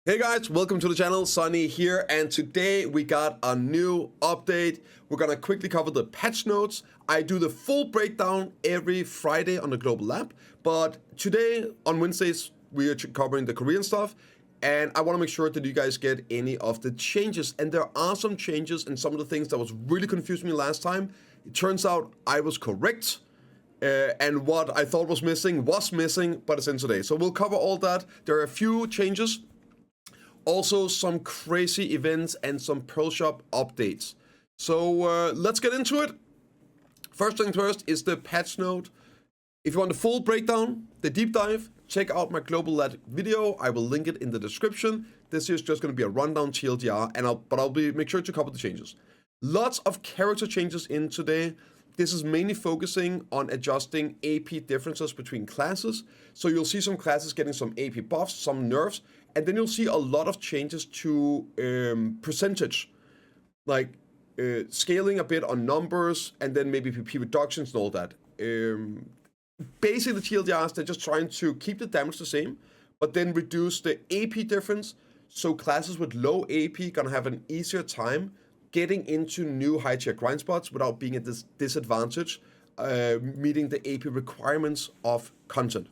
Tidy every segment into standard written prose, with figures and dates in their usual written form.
Hey guys, welcome to the channel, Sunny here, and today we got a new update. We're gonna quickly cover the patch notes. I do the full breakdown every Friday on the Global Lab, but today, on Wednesdays, we are covering the Korean stuff, and I wanna make sure that you guys get any of the changes, and there are some changes in some of the things that was really confusing me last time. It turns out I was correct. And what I thought was missing, but it's in today. So we'll cover all that. There are a few changes. Also, some crazy events and some Pearl Shop updates. So let's get into it. First thing first is the patch note. If you want the full breakdown, the deep dive, check out my Global Lab video. I will link it in the description. This is just going to be a rundown TLDR, and I'll make sure to cover the changes. Lots of character changes in today. This is mainly focusing on adjusting AP differences between classes. So you'll see some classes getting some AP buffs, some nerfs, and then you'll see a lot of changes to percentage, like scaling a bit on numbers, and then maybe PP reductions and all that. Basically, the TLDRs, they're just trying to keep the damage the same, but then reduce the AP difference, so classes with low AP gonna have an easier time getting into new high tier grind spots without being at this disadvantage, meeting the AP requirements of content.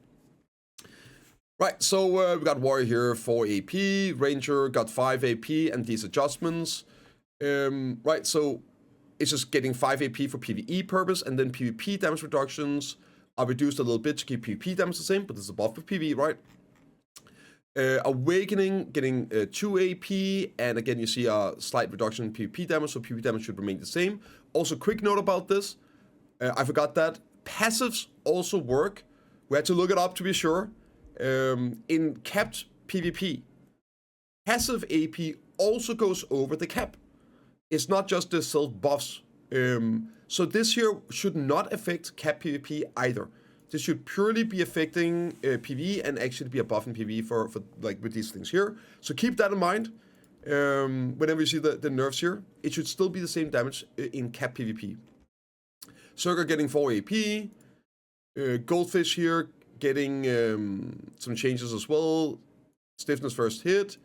Right, so we got Warrior here 4 AP, Ranger got 5 AP, and these adjustments. Right, so it's just getting 5 AP for PvE purpose, and then PvP damage reductions are reduced a little bit to keep PvP damage the same, but there's a buff for PvE, right? Awakening getting 2 AP, and again you see a slight reduction in PvP damage, so PvP damage should remain the same. Also, quick note about this, I forgot that passives also work. We had to look it up to be sure. In capped PvP, passive AP also goes over the cap. It's not just the self buffs. So this here should not affect cap PvP either. This should purely be affecting PvE and actually be a buff in PvE for like with these things here. So keep that in mind. Whenever you see the nerfs here, it should still be the same damage in cap PvP. Circa getting 4 AP. Goldfish here getting some changes as well. Stiffness first hit,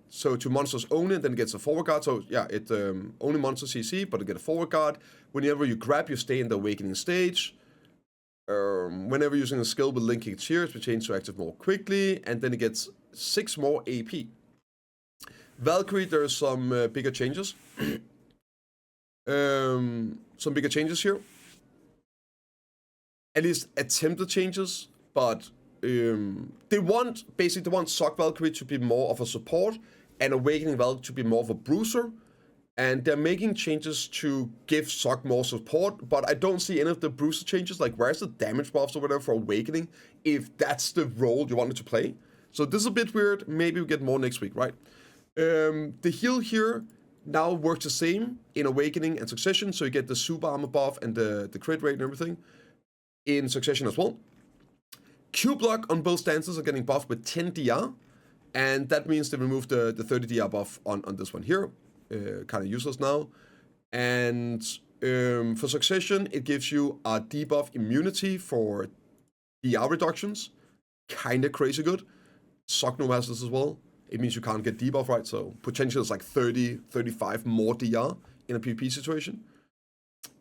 so to monsters only, and then it gets a forward guard. So yeah, it only monster CC, but it get a forward guard. Whenever you grab, you stay in the awakening stage. Whenever using a skill with linking cheers, we change to active more quickly, and then it gets 6 more AP. Valkyrie, there's some bigger changes. Some bigger changes here. At least attempted changes. But they want Sock Valkyrie to be more of a support and Awakening Valkyrie to be more of a bruiser. And they're making changes to give Sock more support, but I don't see any of the bruiser changes. Like, where's the damage buffs or whatever for Awakening if that's the role you wanted to play? So this is a bit weird. Maybe we get more next week, right? The heal here now works the same in Awakening and Succession. So you get the super armor buff and the crit rate and everything in Succession as well. Q block on both stances are getting buffed with 10 DR, and that means they removed the 30 DR buff on this one here. Kind of useless now. And for Succession, it gives you a debuff immunity for DR reductions. Kind of crazy good. Sockno has this as well. It means you can't get debuff, right? So potential is like 30, 35 more DR in a PvP situation.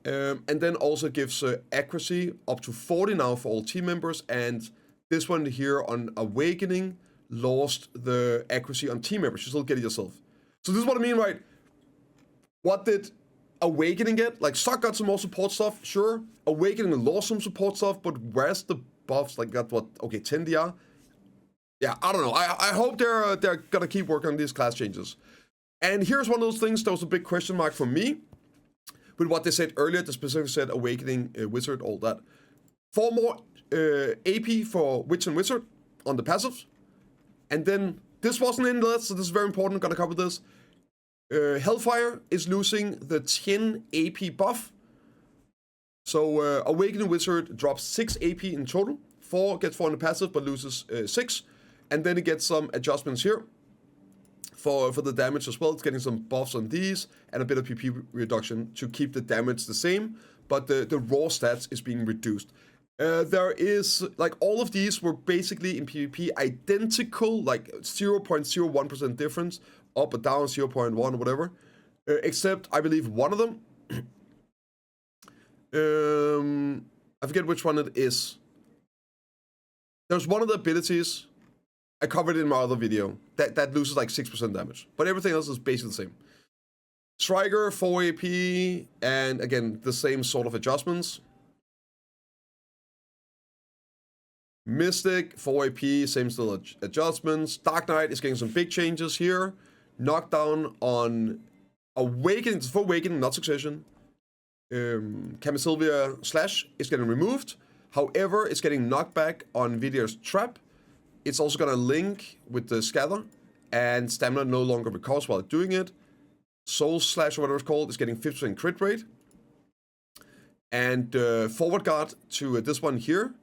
And then also gives accuracy up to 40 now for all team members, and this one here on Awakening lost the accuracy on team members. You still get it yourself. So this is what I mean, right? What did Awakening get? Like, Sock got some more support stuff, sure. Awakening lost some support stuff, but where's the buffs? Like, got what? Okay, 10 DR? Yeah, I don't know. I hope they're gonna keep working on these class changes. And here's one of those things that was a big question mark for me. With what they said earlier, they specifically said Awakening, Wizard, all that. 4 more AP for Witch and Wizard on the passives. And then, this wasn't in there, so this is very important, I'm gonna cover this. Hellfire is losing the 10 AP buff. So, Awakening Wizard drops 6 AP in total. 4 gets 4 on the passive, but loses 6. And then it gets some adjustments here. For the damage as well, it's getting some buffs on these and a bit of PP reduction to keep the damage the same, but the raw stats is being reduced. There is, like, all of these were basically in PvP identical, like 0.01% difference, up or down, 0.1 or whatever. Except, I believe, one of them. I forget which one it is. There's one of the abilities, I covered it in my other video, that loses like 6% damage. But everything else is basically the same. Striker, 4 AP, and again, the same sort of adjustments. Mystic, 4 AP, same still adjustments. Dark Knight is getting some big changes here. Knockdown on Awakening, it's for Awakening, not Succession. Camisylvia Slash is getting removed. However, it's getting knocked back on Vidya's Trap. It's also gonna link with the Scatter, and Stamina no longer recovers while doing it. Soul Slash, or whatever it's called, is getting 50% crit rate. And forward guard to this one here.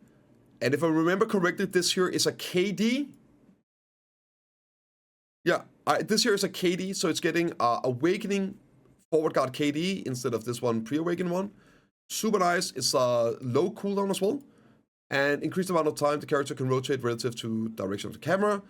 And if I remember correctly, this here is a KD. Yeah, this here is a KD, so it's getting Awakening forward guard KD instead of this one pre-awakened one. Super nice. It's a low cooldown as well. And increased amount of time the character can rotate relative to direction of the camera.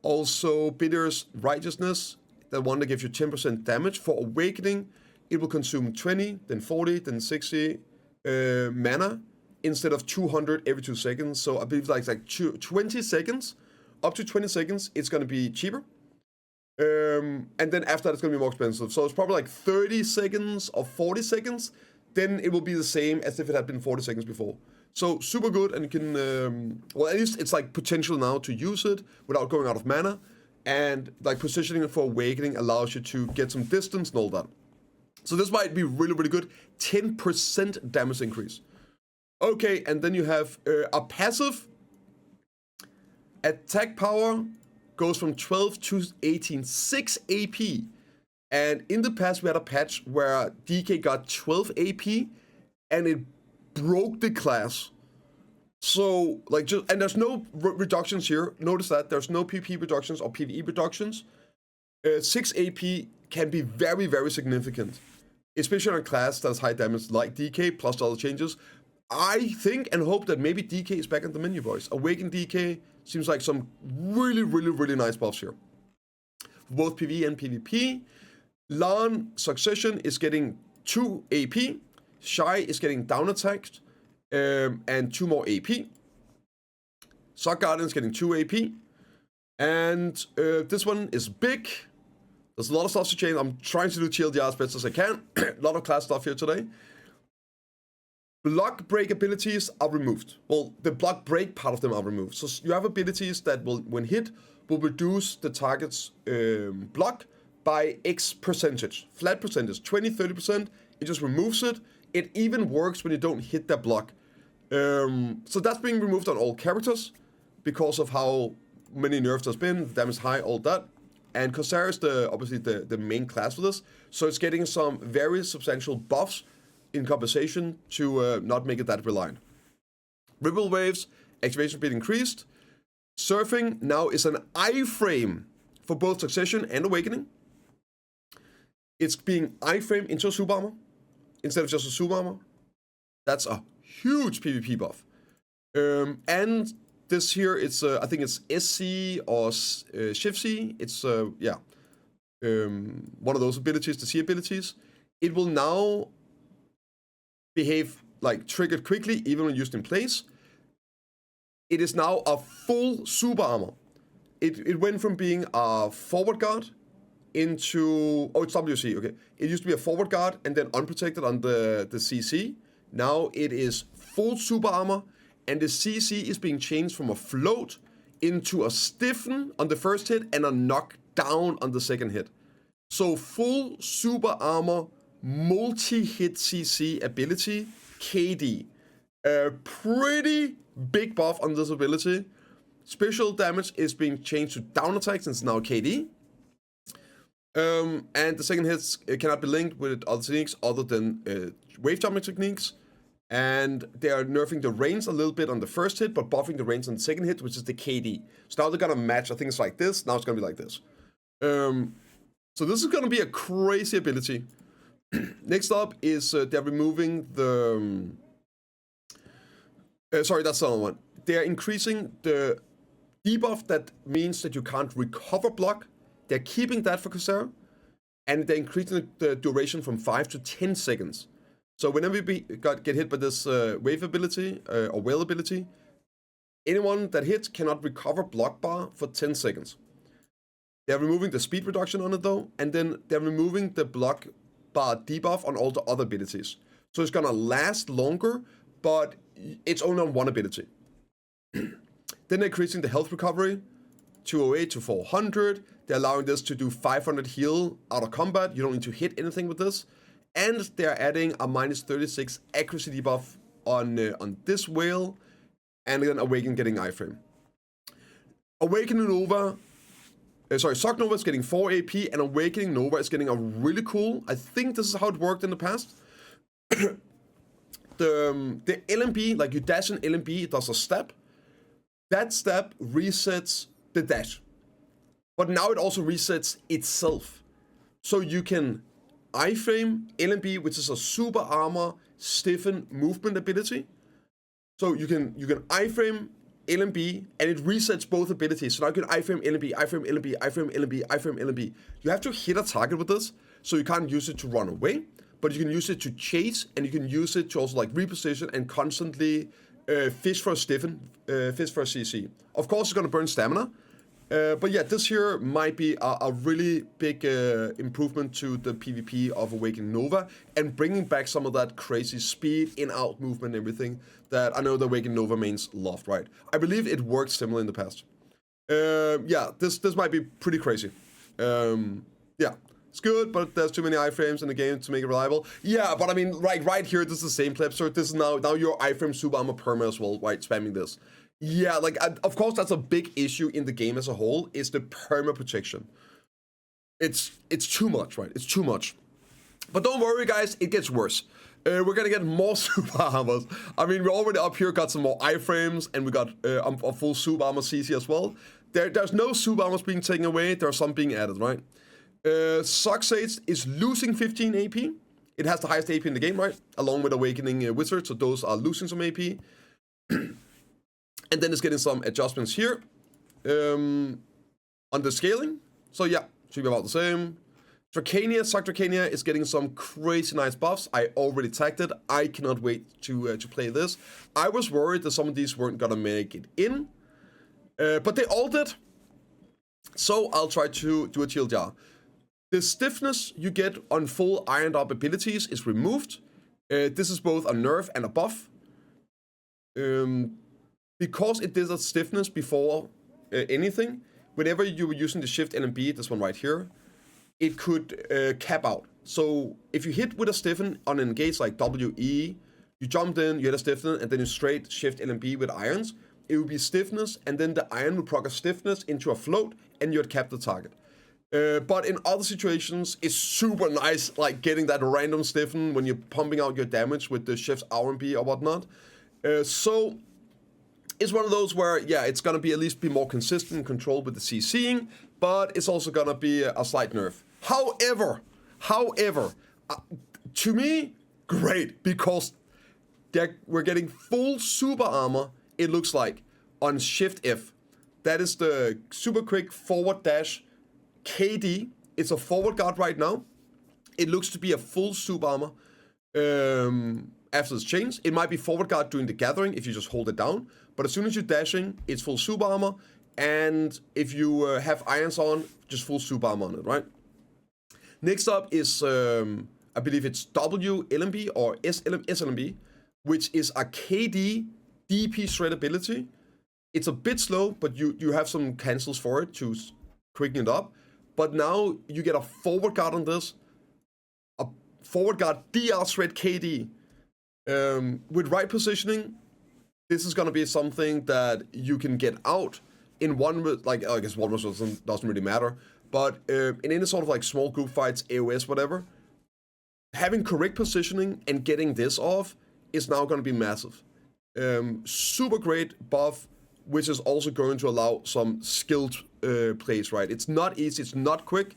Also, Bitter's Righteousness, the one that gives you 10% damage. For Awakening, it will consume 20, then 40, then 60 mana instead of 200 every 2 seconds. So I believe like 20 seconds, up to 20 seconds, it's going to be cheaper. And then after that, it's going to be more expensive. So it's probably like 30 seconds or 40 seconds. Then it will be the same as if it had been 40 seconds before. So super good, and you can, well, at least it's like potential now to use it without going out of mana. And like positioning it for Awakening allows you to get some distance and all that. So this might be really, really good. 10% damage increase. Okay, and then you have a passive. Attack power goes from 12 to 18, 6 AP. And in the past, we had a patch where DK got 12 AP, and it broke the class. So, like, just, and there's no reductions here. Notice that there's no PP reductions or PvE reductions. 6 AP can be very, very significant, especially on a class that has high damage like DK plus other changes. I think and hope that maybe DK is back in the menu, boys. Awaken DK seems like some really, really, really nice buffs here, for both PvE and PvP. Lan Succession is getting 2 AP. Shy is getting down attacked, and 2 more AP. Sock Guardian is getting 2 AP. And this one is big. There's a lot of stuff to change. I'm trying to do TLDR as best as I can. A lot of class stuff here today. Block break abilities are removed. Well, the block break part of them are removed. So you have abilities that will, when hit, will reduce the target's block by X percentage. Flat percentage, 20, 30%. It just removes it. It even works when you don't hit that block. So that's being removed on all characters because of how many nerfs there's been, damage high, all that. And Corsair is obviously the main class for this. So it's getting some very substantial buffs in compensation to not make it that reliant. Ripple Waves, activation speed increased. Surfing now is an iframe for both Succession and Awakening. It's being iframed into a super armor instead of just a super armor. That's a huge PvP buff. And this here, it's I think it's SC or Shift C. It's one of those abilities, the C abilities. It will now behave like triggered quickly, even when used in place. It is now a full super armor. It went from being a forward guard into, oh, it's WC, okay. It used to be a forward guard and then unprotected on the CC. Now it is full super armor, and the CC is being changed from a float into a stiffen on the first hit and a knock down on the second hit. So full super armor, multi-hit CC ability, KD. A pretty big buff on this ability. Special damage is being changed to down attack since it's now KD. And the second hits cannot be linked with other techniques other than wave jumping techniques. And they are nerfing the range a little bit on the first hit, but buffing the range on the second hit, which is the KD. So now they're gonna match, I think it's like this, now it's gonna be like this. So this is gonna be a crazy ability. Next up is they're removing the Sorry, that's the other one. They're increasing the debuff that means that you can't recover block. They're keeping that for Khazera. And they're increasing the duration from 5 to 10 seconds. So whenever you get hit by this wave ability or whale ability, anyone that hits cannot recover block bar for 10 seconds. They're removing the speed reduction on it though, and then they're removing the block bar debuff on all the other abilities. So it's gonna last longer, but it's only on one ability. Then they're increasing the health recovery, 208 to 400. They're allowing this to do 500 heal out of combat. You don't need to hit anything with this. And they're adding a minus 36 accuracy debuff on this whale. And then Awaken getting iframe. Awakening Nova... Shock Nova is getting 4 AP, and Awakening Nova is getting a really cool... I think this is how it worked in the past. the LMB, like you dash in LMB, it does a step. That step resets the dash. But now it also resets itself. So you can iframe LMB, which is a super armor stiffen movement ability. So you can iframe LMB and it resets both abilities. So now you can iframe LMB, iframe LMB, iframe LMB, iframe LMB. You have to hit a target with this, so you can't use it to run away, but you can use it to chase, and you can use it to also like reposition and constantly fish for a stiffen, fish for a CC. Of course, it's gonna burn stamina. But yeah, this here might be a really big improvement to the PvP of Awakening Nova and bringing back some of that crazy speed, in-out movement, everything that I know the Awakening Nova mains loved, right? I believe it worked similar in the past. Yeah, this might be pretty crazy. Yeah, it's good, but there's too many iframes in the game to make it reliable. Yeah, but I mean, right here, this is the same clip, so this is now your iframe super armor perma as well, right? Spamming this. Yeah, like, of course, that's a big issue in the game as a whole, is the perma protection. It's too much, right? It's too much. But don't worry, guys, it gets worse. We're gonna get more super armors. I mean, we already up here got some more iframes, and we got a full super armor CC as well. There's no super armors being taken away, there are some being added, right? Sucksage is losing 15 AP. It has the highest AP in the game, right? Along with Awakening Wizard, so those are losing some AP. And then it's getting some adjustments here on the scaling. So yeah, should be about the same. Suck Dracania is getting some crazy nice buffs. I already tagged it. I cannot wait to play this. I was worried that some of these weren't gonna make it in, but they all did. So I'll try to do a TLDR. The stiffness you get on full ironed up abilities is removed. This is both a nerf and a buff. Because it did a stiffness before anything, whenever you were using the shift LMB, this one right here, it could cap out. So if you hit with a stiffen on an engage like WE, you jumped in, you hit a stiffen, and then you straight shift LMB with irons, it would be stiffness, and then the iron would proc a stiffness into a float, and you'd cap the target. But in other situations, it's super nice, like getting that random stiffen when you're pumping out your damage with the shift RMB or whatnot. So it's one of those where, yeah, it's gonna be at least be more consistent and controlled with the CCing, but it's also gonna be a slight nerf. However, to me, great, because we're getting full super armor, it looks like, on Shift F. That is the super quick forward dash KD. It's a forward guard right now. It looks to be a full super armor after this change. It might be forward guard during the gathering if you just hold it down, but as soon as you're dashing, it's full super armor, and if you have irons on, just full super armor on it, right? Next up is, I believe it's WLMB or SLMB, which is a KD DP shred ability. It's a bit slow, but you have some cancels for it to quicken it up. But now you get a forward guard on this, a forward guard DR shred KD. With right positioning, this is gonna be something that you can get out in one, like, I guess one doesn't really matter, but in any sort of like small group fights, AOS, whatever, having correct positioning and getting this off is now gonna be massive. Super great buff, which is also going to allow some skilled plays, right? It's not easy, it's not quick,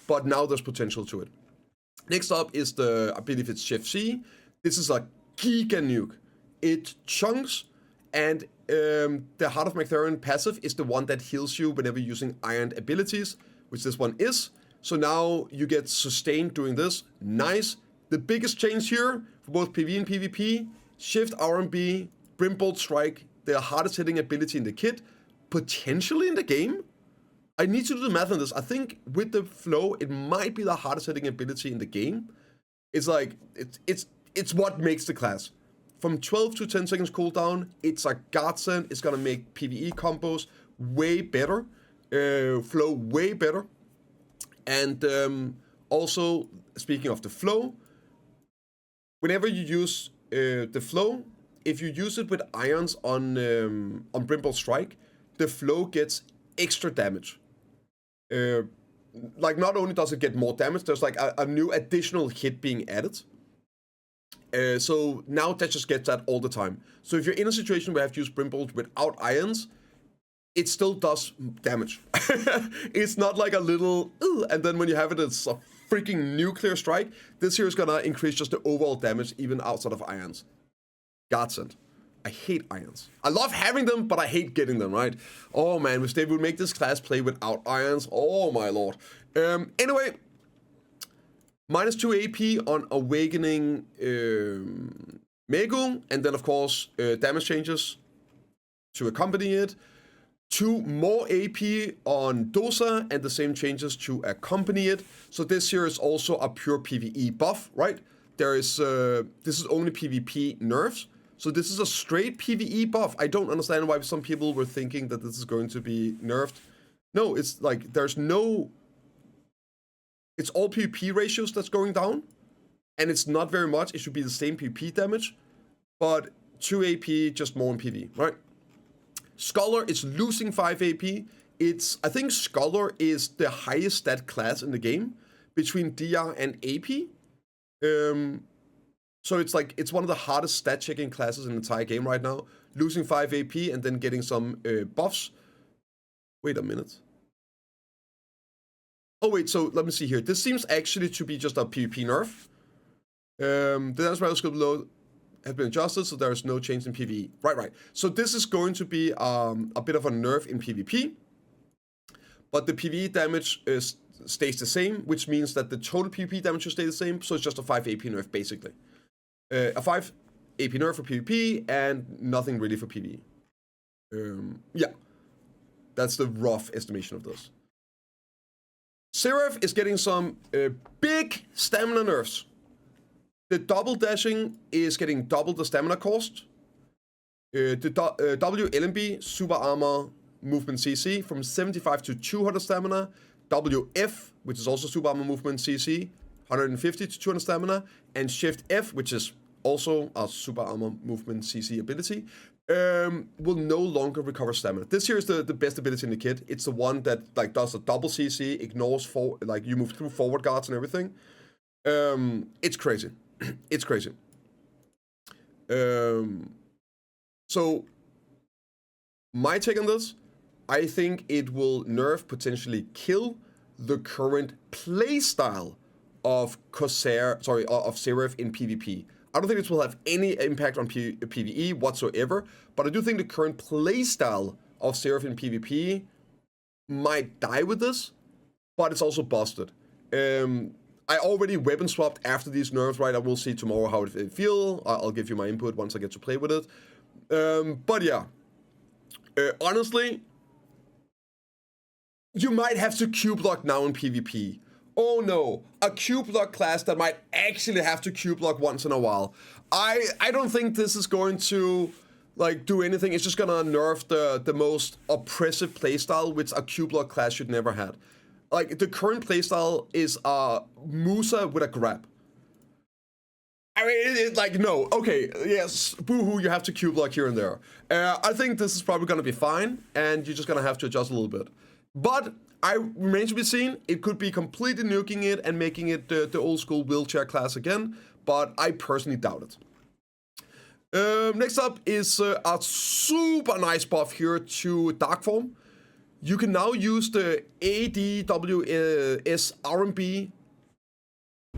but now there's potential to it. Next up is I believe it's Shift C. This is a giga nuke. It chunks and the Heart of Magtherin passive is the one that heals you whenever using ironed abilities, which this one is. So now you get sustained doing this. Nice. The biggest change here for both PvE and PvP, Shift RMB, Brimbolt Strike, the hardest hitting ability in the kit, potentially in the game. I need to do the math on this. I think with the flow, it might be the hardest hitting ability in the game. It's like, it's what makes the class. From 12 to 10 seconds cooldown, it's a godsend. It's gonna make PvE combos way better, flow way better. And also, speaking of the flow, whenever you use the flow, if you use it with irons on Brimbolt Strike, the flow gets extra damage. Like, not only does it get more damage, there's like a new additional hit being added. So now that just gets that all the time. So if you're in a situation where you have to use Brimbolt without irons, it still does damage. It's not like a little, and then when you have it, it's a freaking nuclear strike. This here is gonna increase just the overall damage even outside of irons. Godsend. I hate irons. I love having them, but I hate getting them, right? Oh man, if they would make this class play without irons, oh my lord. Anyway, -2 AP on Awakening Megu, and then of course damage changes to accompany it. 2 more AP on Dosa, and the same changes to accompany it. So this here is also a pure PvE buff, right? There is this is only PvP nerfs. So this is a straight PvE buff. I don't understand why some people were thinking that this is going to be nerfed. No, it's like there's no... It's all PvP ratios that's going down. And it's not very much. It should be the same PvP damage. But 2 AP, just more in PvE, right? Scholar is losing 5 AP. I think Scholar is the highest stat class in the game between DR and AP. So it's like, it's one of the hardest stat checking classes in the entire game right now. Losing 5 AP and then getting some buffs. Wait a minute. Oh wait, so let me see here. This seems actually to be just a PvP nerf. The damage ratio skill below has been adjusted, so there is no change in PvE. Right. So this is going to be a bit of a nerf in PvP. But the PvE damage stays the same, which means that the total PvP damage should stay the same. So it's just a 5 AP nerf, basically. A 5 AP nerf for PvP and nothing really for PvE. Yeah. That's the rough estimation of this. Seraph is getting some big stamina nerfs. The double dashing is getting double the stamina cost. The WLMB, Super Armor Movement CC, from 75 to 200 stamina. WF, which is also Super Armor Movement CC, 150 to 200 stamina. And Shift F, which is also a Super Armor Movement CC ability, will no longer recover stamina. This here is the best ability in the kit. It's the one that like does a double CC, ignores like you move through forward guards and everything. It's crazy. It's crazy. So my take on this, I think it will nerf, potentially kill the current playstyle of of Seraph in PvP. I don't think this will have any impact on PvE whatsoever, but I do think the current playstyle of Seraph in PvP might die with this, but it's also busted. I already weapon swapped after these nerfs, right? I will see tomorrow how it feels. I'll give you my input once I get to play with it. But yeah, honestly, you might have to Q-block now in PvP. Oh no, a Q-block class that might actually have to Q-block once in a while. I don't think this is going to like do anything. It's just gonna nerf the most oppressive playstyle, which a Q-block class should never have. Like, the current playstyle is Musa with a grab. I mean, like, no. Okay, yes, boo-hoo, you have to Q-block here and there. I think this is probably going to be fine, and you're just going to have to adjust a little bit. But I remains to be seen. It could be completely nuking it and making it the old-school wheelchair class again, but I personally doubt it. Next up is a super nice buff here to Dark Form. You can now use the ADWS RMB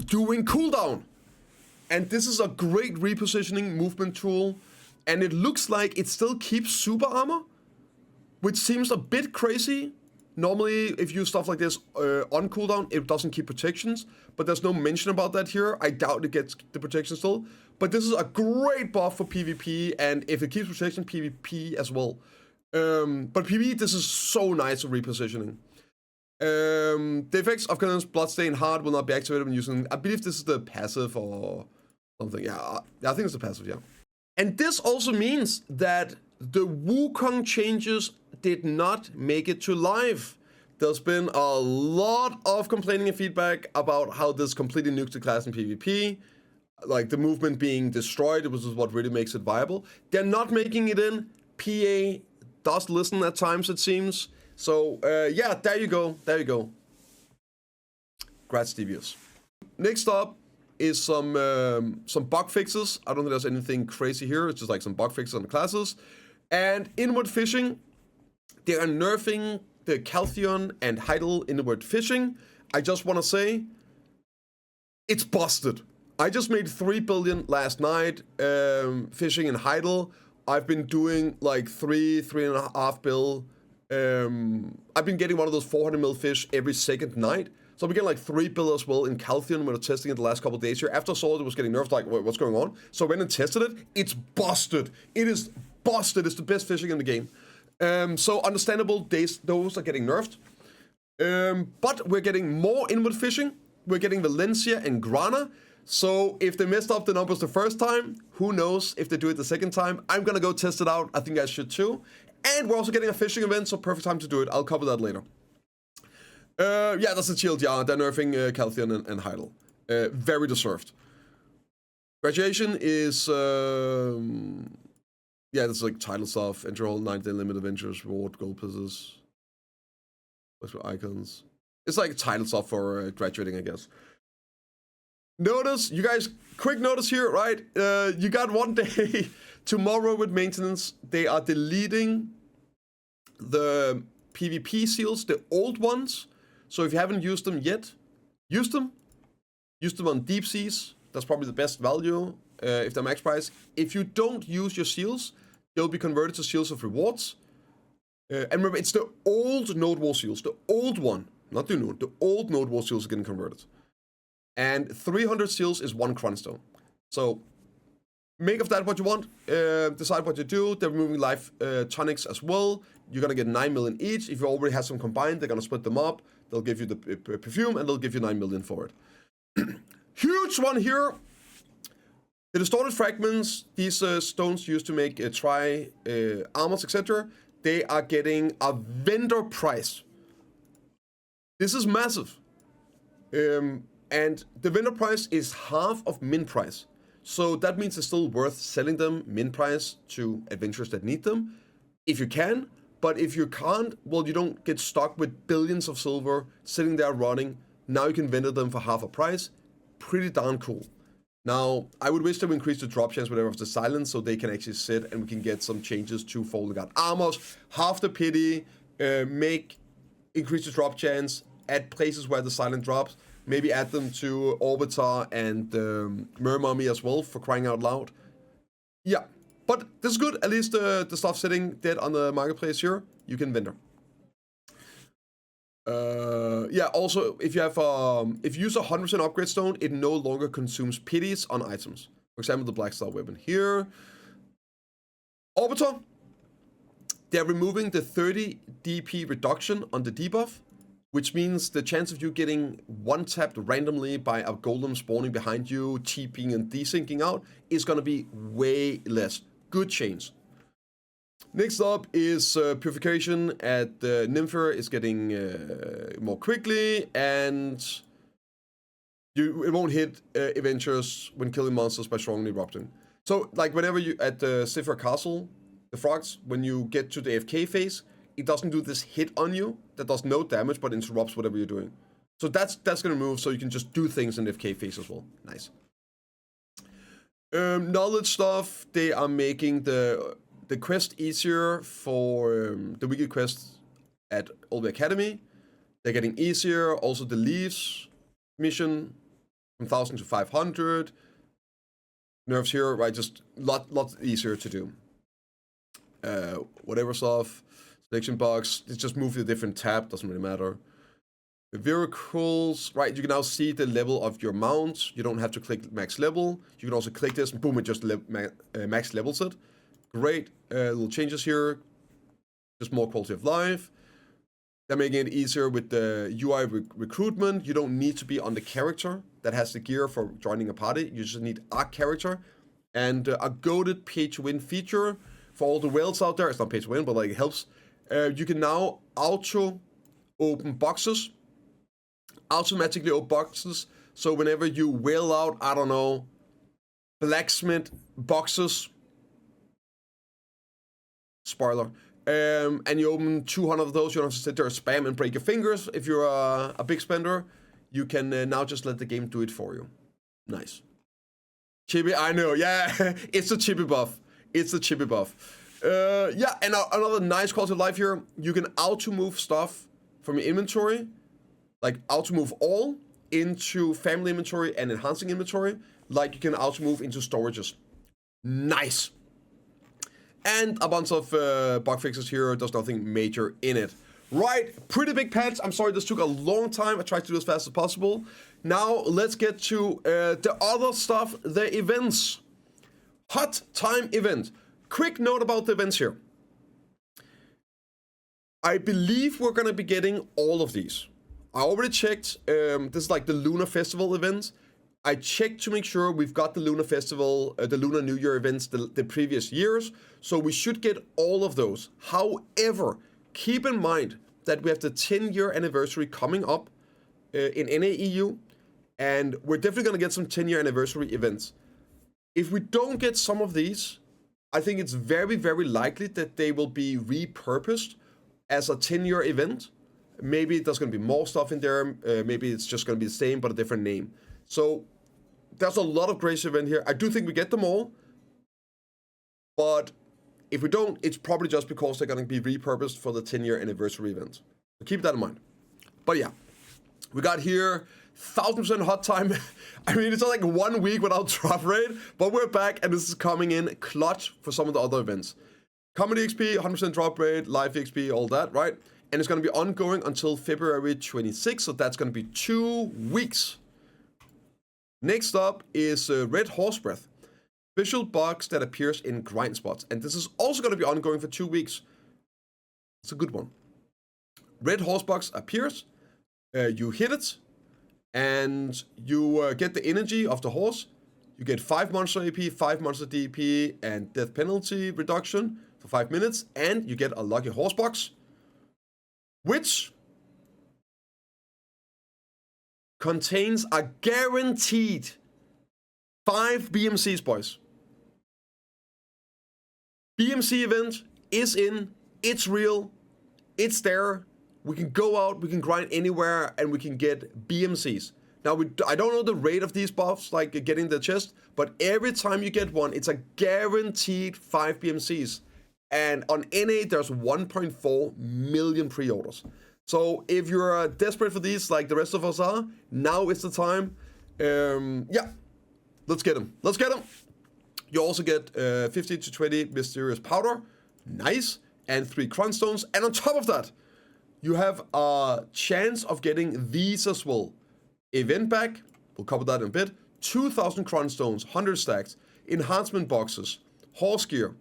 during cooldown. And this is a great repositioning movement tool. and it looks like it still keeps super armor, which seems a bit crazy. Normally, if you use stuff like this on cooldown, it doesn't keep protections, but there's no mention about that here. I doubt it gets the protection still, but this is a great buff for PvP, and if it keeps protection, PvP as well. But PvE, this is so nice for repositioning. The effects of Canon's Bloodstain Heart will not be activated when using, I believe this is the passive or something. Yeah, I think it's the passive, yeah. And this also means that the Wukong changes did not make it to live. There's been a lot of complaining and feedback about how this completely nukes the class in PvP. Like the movement being destroyed, which is what really makes it viable. They're not making it in. PA does listen at times, it seems. So, yeah, there you go. There you go. Grats, Devious. Next up is some bug fixes. I don't think there's anything crazy here. It's just like some bug fixes on the classes. And inward fishing, they are nerfing the Caltheon and Heidel inward fishing. I just want to say, it's busted. I just made 3 billion last night fishing in Heidel. I've been doing like 3.5 bill. I've been getting one of those 400 mil fish every second night. So I'm getting like 3 bill as well in Caltheon when I was testing it the last couple of days here. After I saw it was getting nerfed, like, what's going on? So I went and tested it. It's busted. It is busted. It's the best fishing in the game. So understandable, those are getting nerfed. But we're getting more inward fishing. We're getting Valencia and Grana. So if they messed up the numbers the first time, who knows if they do it the second time. I'm gonna go test it out. I think I should too. And we're also getting a fishing event, so perfect time to do it. I'll cover that later. Yeah, that's the TLDR. They're nerfing Caltheon and Heidel. Very deserved. Graduation is... yeah, that's like title stuff. Enter all 9-day limit adventures, reward gold pieces. What's for icons? It's like title stuff for graduating, I guess. Notice, you guys, quick notice here, right? You got 1 day tomorrow with maintenance. They are deleting the PvP seals, the old ones. So if you haven't used them yet, use them. Use them on deep seas. That's probably the best value if they're max price. If you don't use your seals, they'll be converted to seals of rewards. And remember, it's the old Node Wall seals, the old one, not the new one. The old Node Wall seals are getting converted. And 300 seals is 1 Crons stone. So make of that what you want. Decide what you do. They're removing life tonics as well. You're gonna get 9 million each. If you already have some combined, they're gonna split them up. They'll give you the perfume and they'll give you 9 million for it. Huge one here. The distorted fragments, these stones used to make armors, etc. They are getting a vendor price. This is massive. And the vendor price is half of min price. So that means it's still worth selling them min price to adventurers that need them. If you can, but if you can't, well, you don't get stuck with billions of silver sitting there running. Now you can vendor them for half a price. Pretty darn cool. Now, I would wish to increase the drop chance whatever of the silence so they can actually sit and we can get some changes to Fallen Guard armors. Half the pity, increase the drop chance at places where the silent drops. Maybe add them to Orbitar and Mermummy as well, for crying out loud. Yeah, but this is good. At least the stuff sitting dead on the marketplace here, you can vendor. Yeah, also, if you have if you use 100% upgrade stone, it no longer consumes pities on items. For example, the Black Star weapon here. Orbitar, they're removing the 30 DP reduction on the debuff, which means the chance of you getting one-tapped randomly by a golem spawning behind you, TPing and desyncing out, is going to be way less. Good change. Next up is Purification at the Nympher is getting more quickly, and it won't hit adventures when killing monsters by strongly erupting. So, like whenever you at the Cipher Castle, the frogs, when you get to the AFK phase, it doesn't do this hit on you that does no damage but interrupts whatever you're doing. So that's gonna move, so you can just do things in the FK phase as well. Nice. Knowledge stuff, they are making the quest easier for the weekly quests at Old Academy. They're getting easier. Also the Leaves mission from 1,000 to 500. nerfs here, right? Just lot easier to do. Whatever stuff, selection box, it's just move to a different tab, doesn't really matter. The vehicles, right? You can now see the level of your mount. You don't have to click max level. You can also click this and boom, it just max levels it. Great little changes here. Just more quality of life. They're making it easier with the UI recruitment. You don't need to be on the character that has the gear for joining a party. You just need a character. And a goated pay-to-win feature for all the whales out there. It's not pay-to-win, but like it helps. You can now auto-open boxes. Automatically open boxes. So whenever you whale out, I don't know, blacksmith boxes. Spoiler. And you open 200 of those, you don't have to sit there and spam and break your fingers. If you're a big spender, you can now just let the game do it for you. Nice. Chibi, I know, yeah, it's a chibi buff. It's a chibi buff. Yeah, and another nice quality of life here. You can auto-move stuff from your inventory, like auto-move all into family inventory and enhancing inventory, like you can auto-move into storages. Nice. And a bunch of bug fixes here. There's nothing major in it. Right, pretty big patch. I'm sorry this took a long time. I tried to do as fast as possible. Now let's get to the other stuff, the events. Hot time event. Quick note about the events here. I believe we're going to be getting all of these. I already checked. This is like the Lunar Festival event. I checked to make sure we've got the Lunar Festival, the Lunar New Year events the previous years, so we should get all of those. However, keep in mind that we have the 10-year anniversary coming up in NAEU, and we're definitely going to get some 10-year anniversary events. If we don't get some of these, I think it's very, very likely that they will be repurposed as a 10-year event. Maybe there's going to be more stuff in there, maybe it's just going to be the same but a different name. So there's a lot of Grace event here. I do think we get them all, but if we don't, it's probably just because they're going to be repurposed for the 10-year anniversary event. So keep that in mind. But yeah, we got here 1000% hot time. I mean, it's not like 1 week without drop rate, but we're back and this is coming in clutch for some of the other events. Comedy XP, 100% drop rate, live XP, all that, right? And it's going to be ongoing until February 26th, so that's going to be 2 weeks. Next up is Red Horse Breath. Visual box that appears in grind spots. And this is also going to be ongoing for 2 weeks. It's a good one. Red Horse box appears. You hit it. And you get the energy of the horse. You get 5 monster AP, 5 monster DP, and death penalty reduction for 5 minutes. And you get a lucky horse box. Which contains a guaranteed 5 BMCs, boys. BMC event is in, it's real, it's there. We can go out, we can grind anywhere, and we can get BMCs. Now, I don't know the rate of these buffs, like getting the chest, but every time you get one, it's a guaranteed 5 BMCs. And on NA, there's 1.4 million pre-orders. So if you're desperate for these, like the rest of us are, now is the time. Yeah, let's get them. Let's get them. You also get 50 to 20 mysterious powder. Nice. And 3 Crons stones. And on top of that, you have a chance of getting these as well. Event back. We'll cover that in a bit. 2,000 Crons stones, 100 stacks, enhancement boxes, horse gear.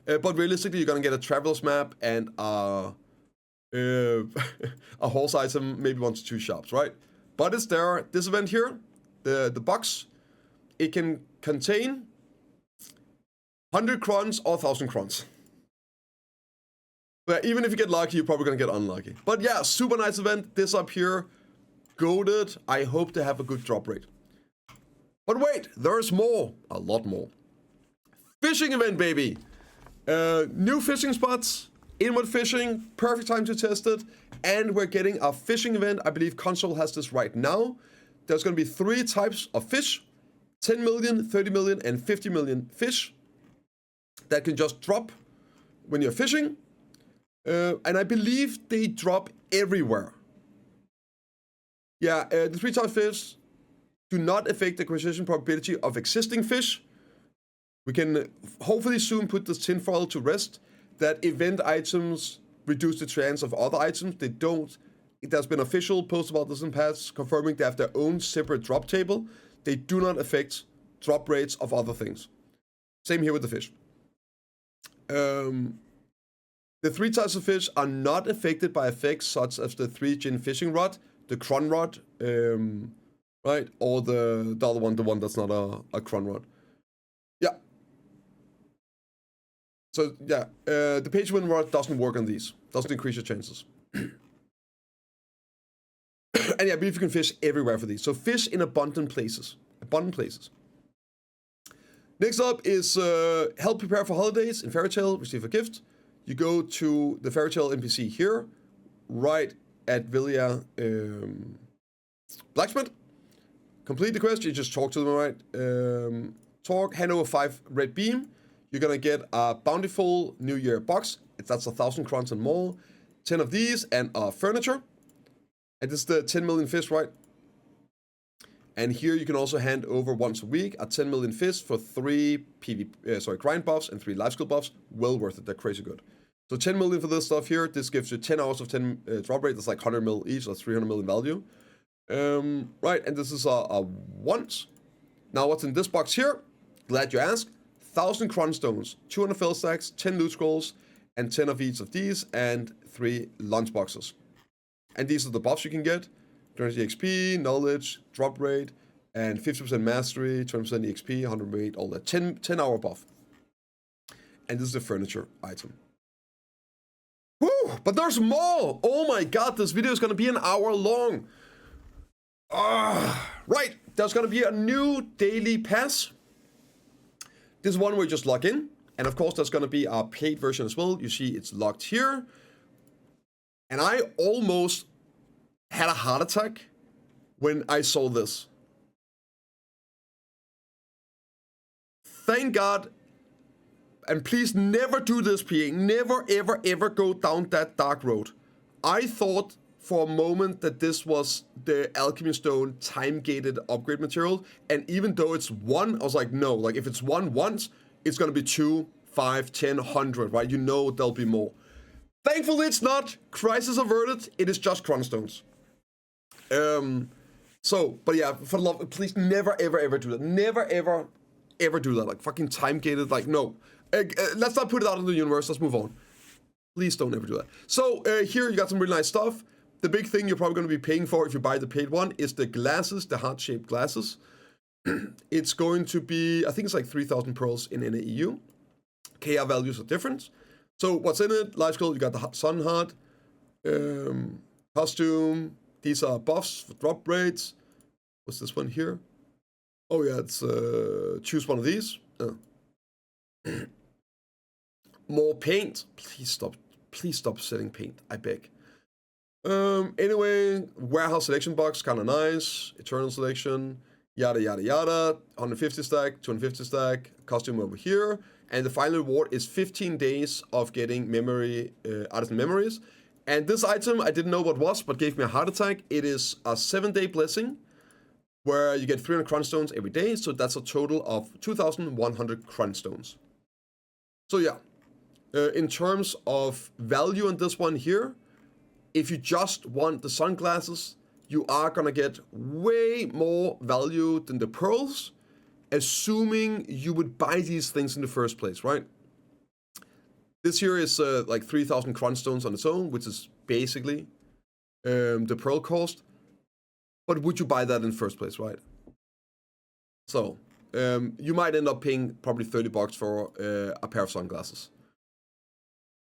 But realistically, you're going to get a traveler's map and a horse item, maybe 1 to 2 shops, right? But it's there. This event here, the box, it can contain 100 Crons or 1,000 Crons. But even if you get lucky, you're probably going to get unlucky. But yeah, super nice event. This up here, goated. I hope to have a good drop rate. But wait, there's more. A lot more. Fishing event, baby. New fishing spots. Inward fishing, perfect time to test it, and we're getting a fishing event. I believe console has this right now. There's going to be 3 types of fish, 10 million, 30 million, and 50 million fish that can just drop when you're fishing. And I believe they drop everywhere. Yeah, the 3 types of fish, do not affect the acquisition probability of existing fish. We can hopefully soon put this tinfoil to rest, that event items reduce the chance of other items. They don't. There's been official posts about this in past confirming they have their own separate drop table. They do not affect drop rates of other things. Same here with the fish. The 3 types of fish are not affected by effects such as the 3-gin fishing rod, the Cron rod, right? Or the other one, the one that's not a Cron rod. Yeah. So, yeah, the page win rod doesn't work on these. Doesn't increase your chances. And yeah, I believe you can fish everywhere for these. So fish in abundant places. Abundant places. Next up is help prepare for holidays in Fairy Tale, receive a gift. You go to the Fairy Tale NPC here, right at Villia Blacksmith. Complete the quest, you just talk to them, right? Talk, hand over 5 red beam. You're gonna get a bountiful New Year box. That's 1,000 crowns and more. 10 of these and furniture. And this is the 10 million fish, right? And here you can also hand over once a week a 10 million fish for 3 grind buffs and 3 life skill buffs. Well worth it, they're crazy good. So 10 million for this stuff here. This gives you 10 hours of 10 drop rate. That's like 100 mil each, so that's 300 million value. Right, and this is a once. Now what's in this box here? Glad you asked. 1,000 Cron stones, 200 fill stacks, 10 loot scrolls, and 10 of each of these, and 3 lunch boxes. And these are the buffs you can get. 20 XP, knowledge, drop rate, and 50% mastery, 20% EXP, 100 rate, all that. 10 hour buff. And this is the furniture item. Woo! But there's more! Oh my god, this video is gonna be an hour long. Right, there's gonna be a new daily pass. This is one where you just log in. And of course, there's gonna be a paid version as well. You see it's locked here. And I almost had a heart attack when I saw this. Thank God. And please never do this, PA. Never, ever, ever go down that dark road. I thought for a moment that this was the Alchemy Stone time-gated upgrade material. And even though it's 1, I was like, no. Like, if it's 1 once, it's going to be 2, 5, 10, 100, right? You know there'll be more. Thankfully, it's not. Crisis averted. It is just Cron stones. But yeah, for the love, please never, ever, ever do that. Never, ever, ever do that. Like, fucking time-gated, like, no. Let's not put it out in the universe. Let's move on. Please don't ever do that. So, here you got some really nice stuff. The big thing you're probably going to be paying for if you buy the paid one is the glasses, the heart-shaped glasses. It's going to be, I think it's like 3,000 pearls in NAEU. KR values are different. So, what's in it? Life skill, you got the sun heart, costume. These are buffs for drop rates. What's this one here? Oh yeah, it's choose one of these. More paint. Please stop setting paint, I beg. Anyway, warehouse selection box, kind of nice. Eternal selection, yada yada yada. 150 stack, 250 stack. Costume over here, and the final reward is 15 days of getting memory, artisan memories. And this item I didn't know what was, but gave me a heart attack. It is a 7-day blessing, where you get 300 Cron stones every day. So that's a total of 2,100 Cron stones. So yeah, in terms of value on this one here, if you just want the sunglasses, you are gonna get way more value than the pearls, assuming you would buy these things in the first place, right? This here is like 3,000 Cron stones on its own, which is basically the pearl cost. But would you buy that in the first place, right? So, you might end up paying probably 30 bucks for a pair of sunglasses.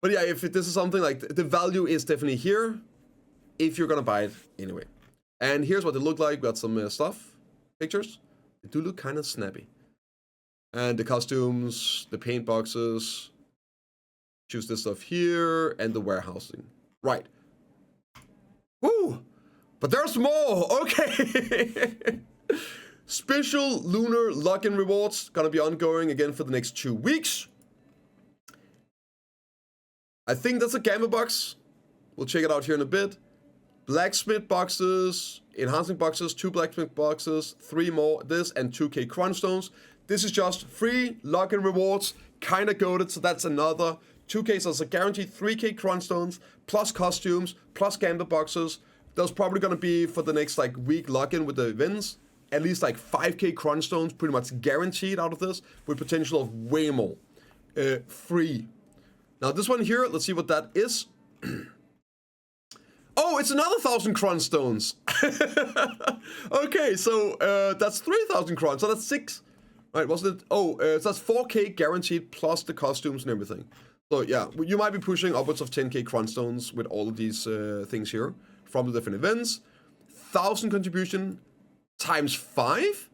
But yeah, if this is something like, the value is definitely here, if you're gonna buy it anyway. And here's what they look like. Got some stuff, pictures. They do look kind of snappy. And the costumes, the paint boxes. Choose this stuff here, and the warehousing. Right. Woo! But there's more! Okay! Special Lunar login rewards. Gonna be ongoing again for the next 2 weeks. I think that's a gamma box. We'll check it out here in a bit. blacksmith boxes, enhancing boxes, 2 blacksmith boxes, 3 more this, and 2k Crons stones. This is just free login rewards, kind of goated, so that's another 2k, so it's a guaranteed 3k Crons stones, plus costumes, plus gambler boxes. There's probably going to be, for the next like week login with the events, at least like 5k Crons stones, pretty much guaranteed out of this, with potential of way more. Free. Now this one here, let's see what that is. Oh, it's another 1,000 Crons stones. Okay, so that's 3,000 Crons, so that's 6. Right, wasn't it? Oh, so that's 4k guaranteed plus the costumes and everything. So yeah, you might be pushing upwards of 10k Crons stones with all of these things here from the different events. 1,000 contribution times 5?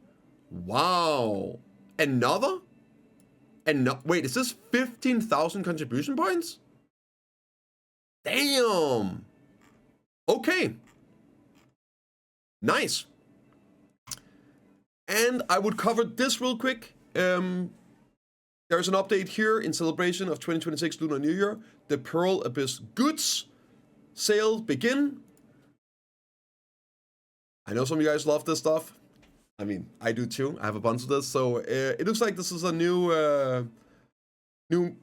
Wow. Another? And no, wait, is this 15,000 contribution points? Damn. Okay. Nice. And I would cover this real quick. There's an update here in celebration of 2026 Lunar New Year. The Pearl Abyss goods sale begin. I know some of you guys love this stuff. I mean, I do too. I have a bunch of this. So it looks like this is a new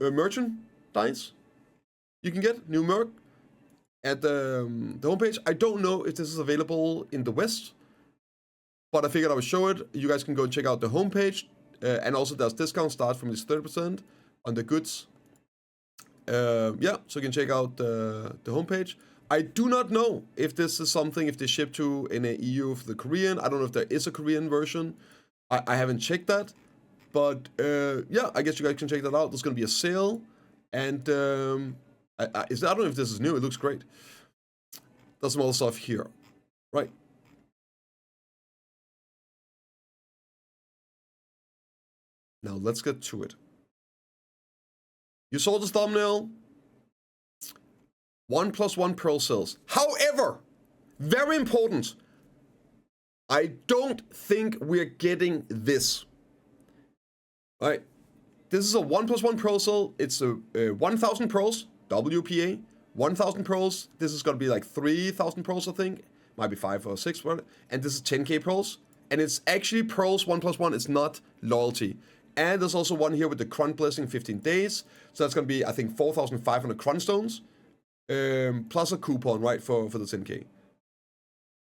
merchandise you can get. New merch at the homepage. I don't know if this is available in the West, but I figured I would show it. You guys can go and check out the homepage. And also there's discount start from this 30% on the goods. Yeah, so you can check out the homepage. I do not know if this is something, if they ship to in the EU for the Korean. I don't know if there is a Korean version. I haven't checked that. But yeah, I guess you guys can check that out. There's going to be a sale. And I don't know if this is new. It looks great. There's some other stuff here. Right. Now let's get to it. You saw this thumbnail. 1+1 Pearl cells. However, very important, I don't think we're getting this. Right? This is a 1+1 Pearl cell. It's a 1,000 pearls, WPA. 1,000 pearls. This is going to be like 3,000 pearls, I think. Might be 5 or 6. And this is 10k pearls. And it's actually pearls 1+1. It's not loyalty. And there's also one here with the Cron Blessing 15 days. So that's going to be, I think, 4,500 Cron stones. Plus a coupon, right, for the 10k.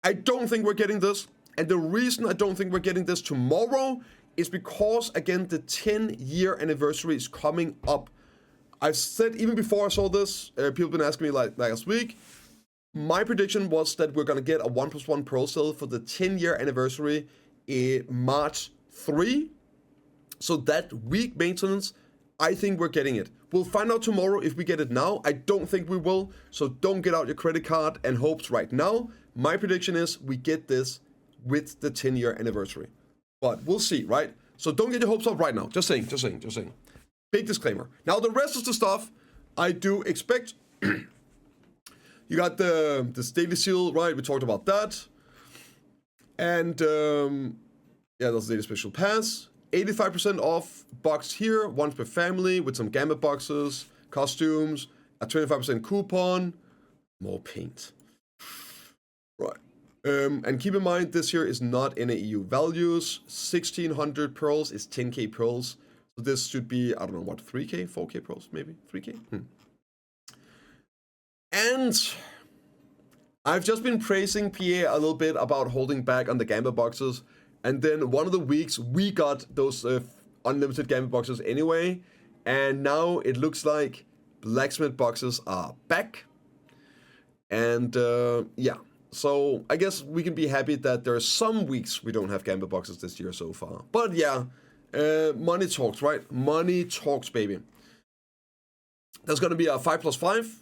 I don't think we're getting this. And the reason I don't think we're getting this tomorrow is because, again, the 10-year anniversary is coming up. I've said, even before I saw this, people have been asking me like last week, my prediction was that we're going to get a 1+1 Pearl sale for the 10-year anniversary in March 3. So that week maintenance, I think we're getting it. We'll find out tomorrow if we get it now. I don't think we will. So don't get out your credit card and hopes right now. My prediction is we get this with the 10-year anniversary. But we'll see, right? So don't get your hopes up right now. Just saying. Big disclaimer. Now the rest of the stuff, I do expect. You got the daily seal, right? We talked about that. And yeah, that's the daily special pass. 85% off box here, once per family, with some gambit boxes, costumes, a 25% coupon, more paint. Right. And keep in mind, this here is not in EU values. 1,600 pearls is 10k pearls. So this should be, I don't know, what, 3k, 4k pearls, maybe? 3k? And I've just been praising PA a little bit about holding back on the gambit boxes. And then one of the weeks, we got those unlimited gambit boxes anyway. And now it looks like blacksmith boxes are back. And yeah, so I guess we can be happy that there are some weeks we don't have gambit boxes this year so far. But yeah, money talks, right? Money talks, baby. There's going to be a 5+5.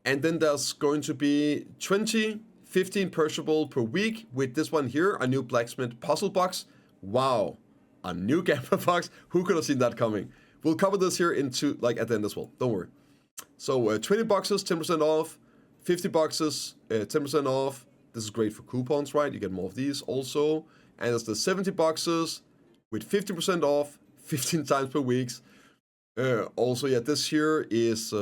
And then there's going to be 15 perishable per week with this one here, a new blacksmith puzzle box. Wow, a new gambit box. Who could have seen that coming? We'll cover this here into like at the end as well. Don't worry. So 20 boxes, 10% off. 50 boxes, 10% off. This is great for coupons, right? You get more of these also. And there's the 70 boxes with 50% off, 15 times per week. Also, yeah, this here is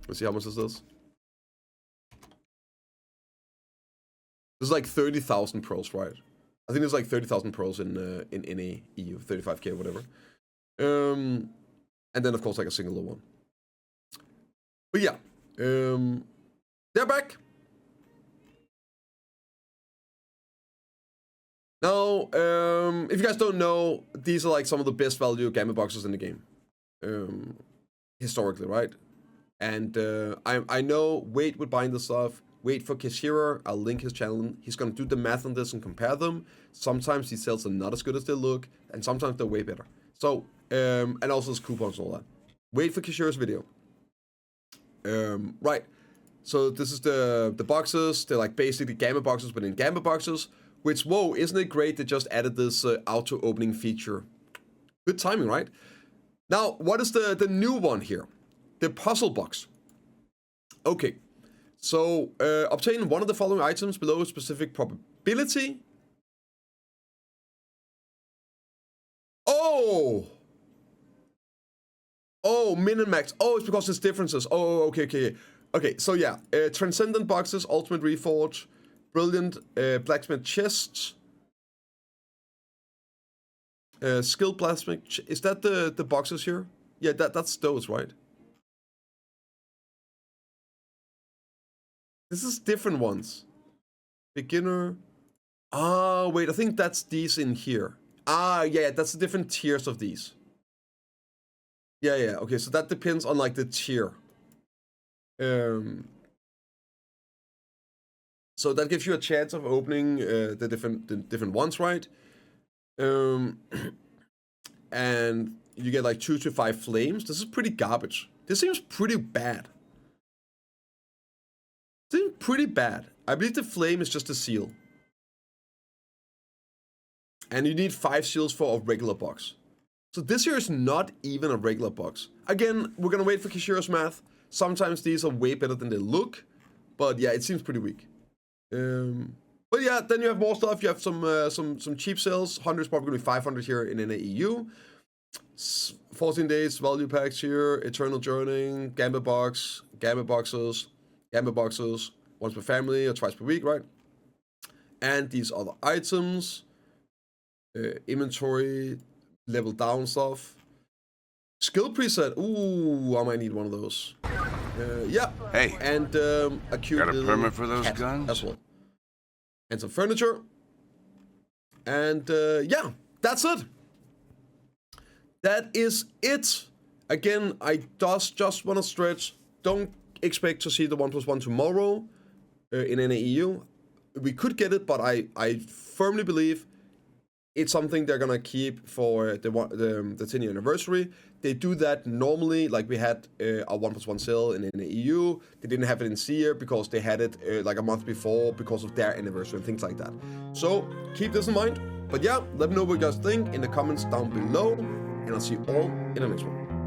let's see, how much is this? There's like 30,000 pearls, right? I think there's like 30,000 pearls in NA EU, 35k or whatever. And then of course like a singular one. But yeah, they're back. Now, if you guys don't know, these are like some of the best value gamma boxes in the game, historically, right? And I know Wade would buy this stuff. Wait for Kishira, I'll link his channel. He's gonna do the math on this and compare them. Sometimes these sales are not as good as they look, and sometimes they're way better. So, and also there's coupons and all that. Wait for Kishira's video. Right. So this is the boxes. They're like basically gamma boxes within gamma boxes. Which, whoa, isn't it great they just added this auto opening feature? Good timing, right? Now, what is the new one here? The puzzle box. Okay. So, obtain one of the following items below a specific probability. Oh! Oh, min and max. Oh, it's because there's differences. Oh, okay. Okay, so yeah. Transcendent boxes, Ultimate Reforge, Brilliant Blacksmith chests. Skill Blacksmith. Is that the boxes here? Yeah, that's those, right? This is different ones. Beginner. Ah, wait, I think that's these in here. Ah, yeah, that's the different tiers of these. Yeah, okay, so that depends on like the tier. So that gives you a chance of opening the different ones, right? And you get like 2 to 5 flames. This is pretty garbage. This seems pretty bad. Seems pretty bad. I believe the flame is just a seal. And you need 5 seals for a regular box. So this here is not even a regular box. Again, we're gonna wait for Kishira's math. Sometimes these are way better than they look. But yeah, it seems pretty weak. But yeah, then you have more stuff. You have some cheap sales. 100 is probably gonna be 500 here in NAEU. 14 days value packs here. Eternal Journeying, Gamba box, Gamba boxes, once per family or twice per week, right? And these other items, inventory, level down stuff, skill preset. Ooh, I might need one of those. Yeah. Hey. And a cute got a permit for those guns as well. And some furniture. And yeah, that's it. That is it. Again, I just want to stretch. Don't expect to see the 1+1 tomorrow in NAEU. We could get it, but I firmly believe it's something they're gonna keep for the 10-year anniversary. They do that normally, like we had a 1+1 sale in NAEU. They didn't have it in SEER because they had it like a month before because of their anniversary and things like that. So keep this in mind. But yeah, let me know what you guys think in the comments down below, and I'll see you all in the next one.